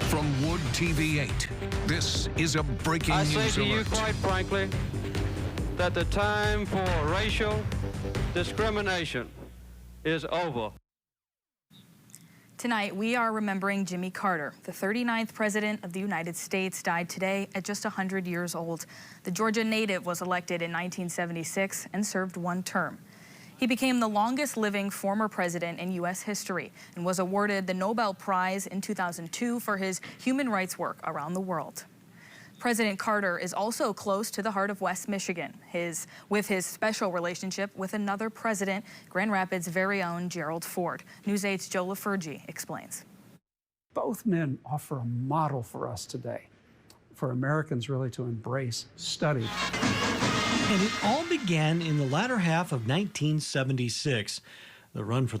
From Wood TV 8, this is a breaking news alert. I say to you, quite frankly, that the time for racial discrimination is over. Tonight, we are remembering Jimmy Carter. The 39th President of the United States died today at just 100 years old. The Georgia native was elected in 1976 and served one term. He became the longest living former president in U.S. history and was awarded the Nobel Prize in 2002 for his human rights work around the world. President Carter is also close to the heart of West Michigan, with his special relationship with another president, Grand Rapids' very own Gerald Ford. News 8's Joe LaFurgey explains. Both men offer a model for us today, for Americans really to embrace, study. And it all began in the latter half of 1976. The run for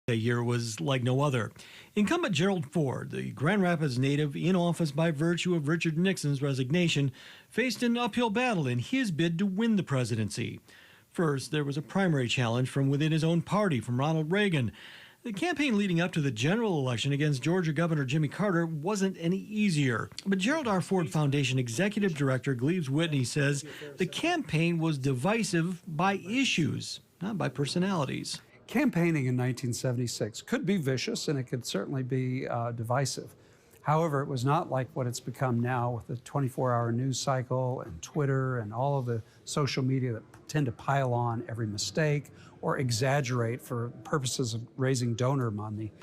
the year was like no other. Incumbent Gerald Ford, the Grand Rapids native in office by virtue of Richard Nixon's resignation, faced an uphill battle in his bid to win the presidency. First, there was a primary challenge from within his own party, from Ronald Reagan. The campaign leading up to the general election against Georgia Governor Jimmy Carter wasn't any easier. But Gerald R. Ford Foundation Executive Director Gleaves Whitney says the campaign was divisive by issues, not by personalities. Campaigning in 1976 could be vicious, and it could certainly be divisive. However, it was not like what it's become now with the 24-hour news cycle and Twitter and all of the social media that tend to pile on every mistake or exaggerate for purposes of raising donor money.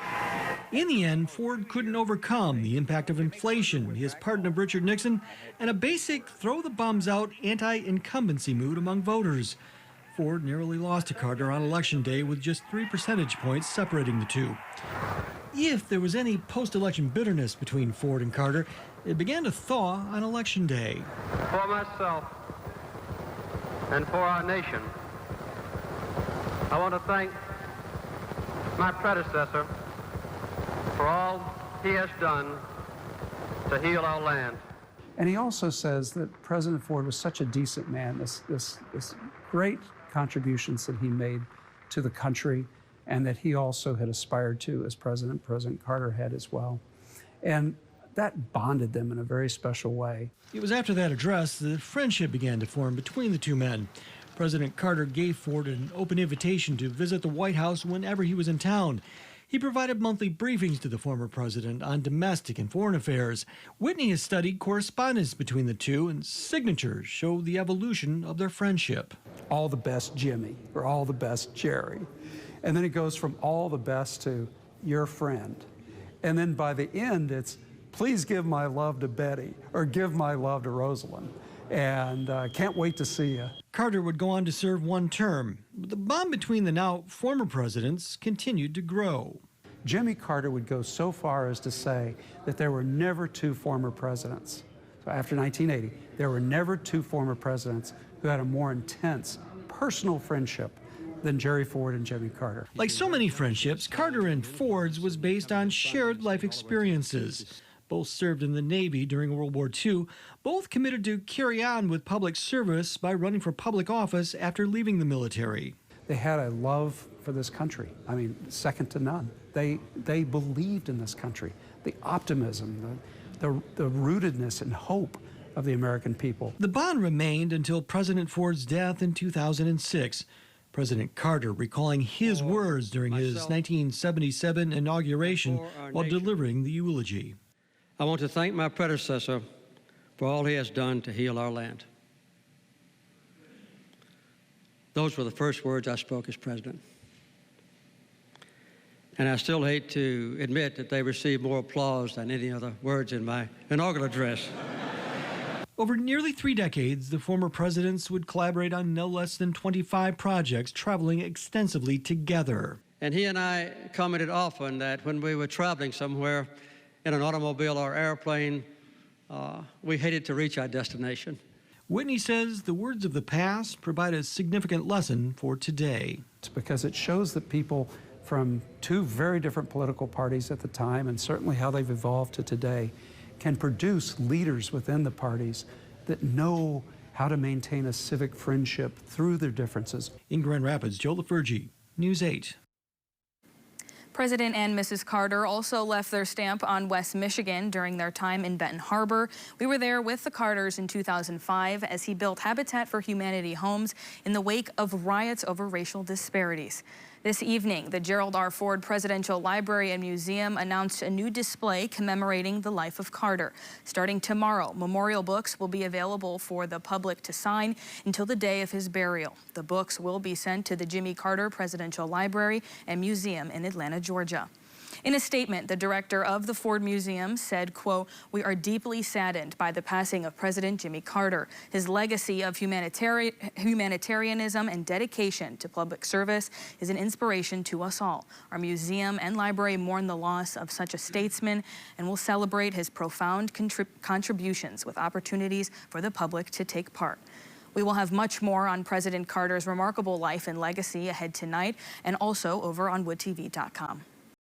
In the end, Ford couldn't overcome the impact of inflation, his pardon of Richard Nixon, and a basic throw-the-bombs-out anti-incumbency mood among voters. Ford narrowly lost to Carter on Election Day with just 3 percentage points separating the two. If there was any post-election bitterness between Ford and Carter, it began to thaw on Election Day. For myself and for our nation, I want to thank my predecessor for all he has done to heal our land. And he also says that President Ford was such a decent man, this great contributions that he made to the country, and that he also had aspired to as president. President Carter had as well. And that bonded them in a very special way. It was after that address that friendship began to form between the two men. President Carter gave Ford an open invitation to visit the White House whenever he was in town. He provided monthly briefings to the former president on domestic and foreign affairs. Whitney has studied correspondence between the two, and signatures show the evolution of their friendship. All the best, Jimmy, or all the best, Jerry. And then it goes from all the best to your friend. And then by the end, it's please give my love to Betty, or give my love to Rosalind. And can't wait to see you. Carter would go on to serve one term, but the bond between the now former presidents continued to grow. Jimmy Carter would go so far as to say that there were never two former presidents. So after 1980, there were never two former presidents who had a more intense personal friendship than Jerry Ford and Jimmy Carter. Like so many friendships, Carter and Ford's was based on shared life experiences. Both served in the Navy during World War II. Both committed to carry on with public service by running for public office after leaving the military. They had a love for this country. I mean, second to none. They believed in this country. The optimism, the rootedness and hope of the American people. The bond remained until President Ford's death in 2006. President Carter recalling his words during his 1977 inauguration while delivering the eulogy. I want to thank my predecessor for all he has done to heal our land. Those were the first words I spoke as president. And I still hate to admit that they received more applause than any other words in my inaugural address. Over nearly 3 decades, the former presidents would collaborate on no less than 25 projects, traveling extensively together. And he and I commented often that when we were traveling somewhere in an automobile or airplane, we hated to reach our destination. Whitney says the words of the past provide a significant lesson for today. It's because it shows that people from two very different political parties at the time, and certainly how they've evolved to today, can produce leaders within the parties that know how to maintain a civic friendship through their differences. In Grand Rapids, Joe LaFurgey, News 8. President and Mrs. Carter also left their stamp on West Michigan during their time in Benton Harbor. We were there with the Carters in 2005 as he built Habitat for Humanity homes in the wake of riots over racial disparities. This evening, the Gerald R. Ford Presidential Library and Museum announced a new display commemorating the life of Carter. Starting tomorrow, memorial books will be available for the public to sign until the day of his burial. The books will be sent to the Jimmy Carter Presidential Library and Museum in Atlanta, Georgia. In a statement, the director of the Ford Museum said, quote, "We are deeply saddened by the passing of President Jimmy Carter. His legacy of humanitarianism and dedication to public service is an inspiration to us all. Our museum and library mourn the loss of such a statesman and will celebrate his profound contributions with opportunities for the public to take part." We will have much more on President Carter's remarkable life and legacy ahead tonight and also over on WoodTV.com.